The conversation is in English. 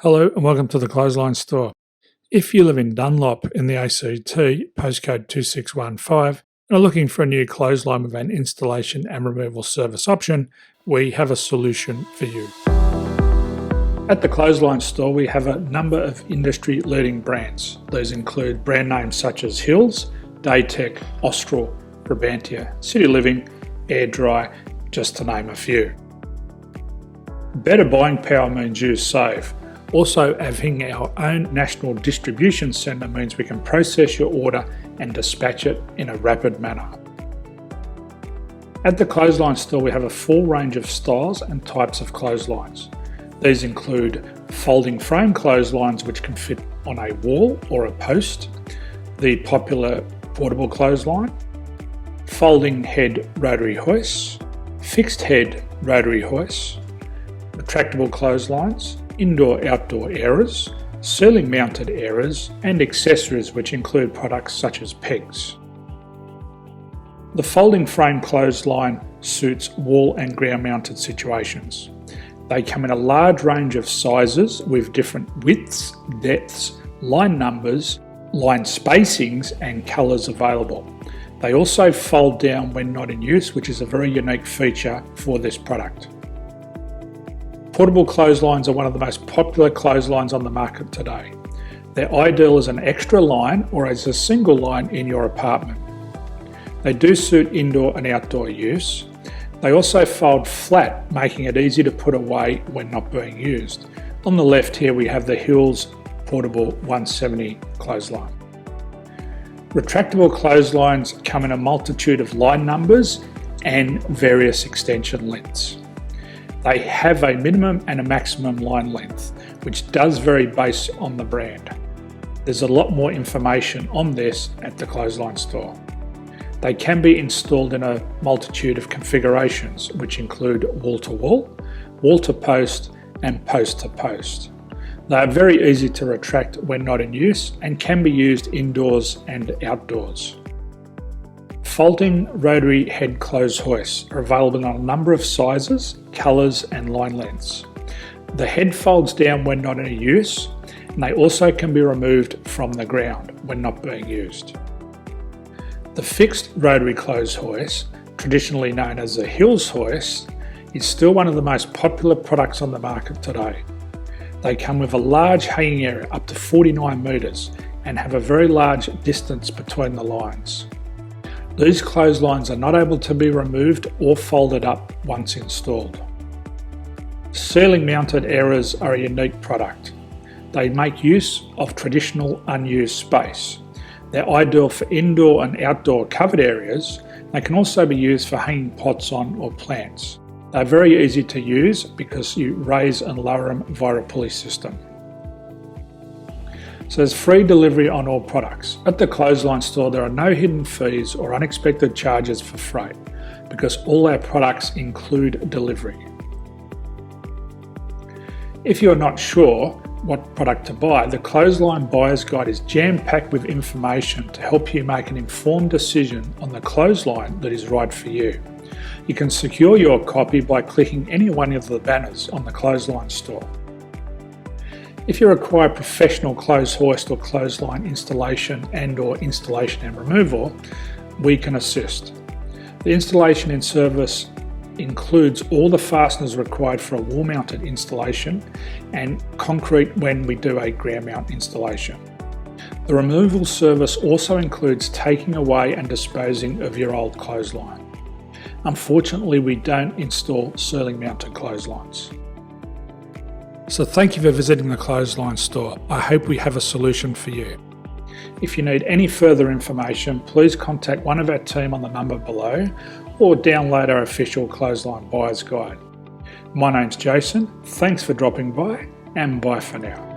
Hello and welcome to the Clothesline Store. If you live in Dunlop in the ACT, postcode 2615, and are looking for a new clothesline with an installation and removal service option, we have a solution for you. At the Clothesline Store, we have a number of industry-leading brands. These include brand names such as Hills, Daytech, Austral, Brabantia, City Living, Air Dry, just to name a few. Better buying power means you save. Also, having our own national distribution centre means we can process your order and dispatch it in a rapid manner. At the Clothesline Store, we have a full range of styles and types of clotheslines. These include folding frame clotheslines which can fit on a wall or a post, the popular portable clothesline, folding head rotary hoists, fixed head rotary hoists, retractable clotheslines, indoor-outdoor airers, ceiling mounted airers, and accessories which include products such as pegs. The folding frame clothesline suits wall and ground mounted situations. They come in a large range of sizes with different widths, depths, line numbers, line spacings and colours available. They also fold down when not in use, which is a very unique feature for this product. Portable clotheslines are one of the most popular clotheslines on the market today. They're ideal as an extra line or as a single line in your apartment. They do suit indoor and outdoor use. They also fold flat, making it easy to put away when not being used. On the left here we have the Hills Portable 170 clothesline. Retractable clotheslines come in a multitude of line numbers and various extension lengths. They have a minimum and a maximum line length, which does vary based on the brand. There's a lot more information on this at the Clothesline Store. They can be installed in a multitude of configurations, which include wall-to-wall, wall-to-post, and post-to-post. They are very easy to retract when not in use and can be used indoors and outdoors. Folding rotary head clothes hoists are available in a number of sizes, colours and line lengths. The head folds down when not in use, and they also can be removed from the ground when not being used. The fixed rotary clothes hoist, traditionally known as the Hills hoist, is still one of the most popular products on the market today. They come with a large hanging area up to 49 metres and have a very large distance between the lines. These clotheslines are not able to be removed or folded up once installed. Ceiling mounted airers are a unique product. They make use of traditional unused space. They're ideal for indoor and outdoor covered areas. They can also be used for hanging pots on or plants. They're very easy to use because you raise and lower them via a pulley system. So there's free delivery on all products. At the Clothesline Store, there are no hidden fees or unexpected charges for freight because all our products include delivery. If you're not sure what product to buy, the Clothesline Buyer's Guide is jam-packed with information to help you make an informed decision on the clothesline that is right for you. You can secure your copy by clicking any one of the banners on the Clothesline Store. If you require professional clothes hoist or clothesline installation and/or installation and removal, we can assist. The installation and service includes all the fasteners required for a wall-mounted installation and concrete when we do a ground mount installation. The removal service also includes taking away and disposing of your old clothesline. Unfortunately, we don't install ceiling mounted clotheslines. So thank you for visiting the Clothesline Store. I hope we have a solution for you. If you need any further information, please contact one of our team on the number below or download our official Clothesline Buyer's Guide. My name's Jason, thanks for dropping by and bye for now.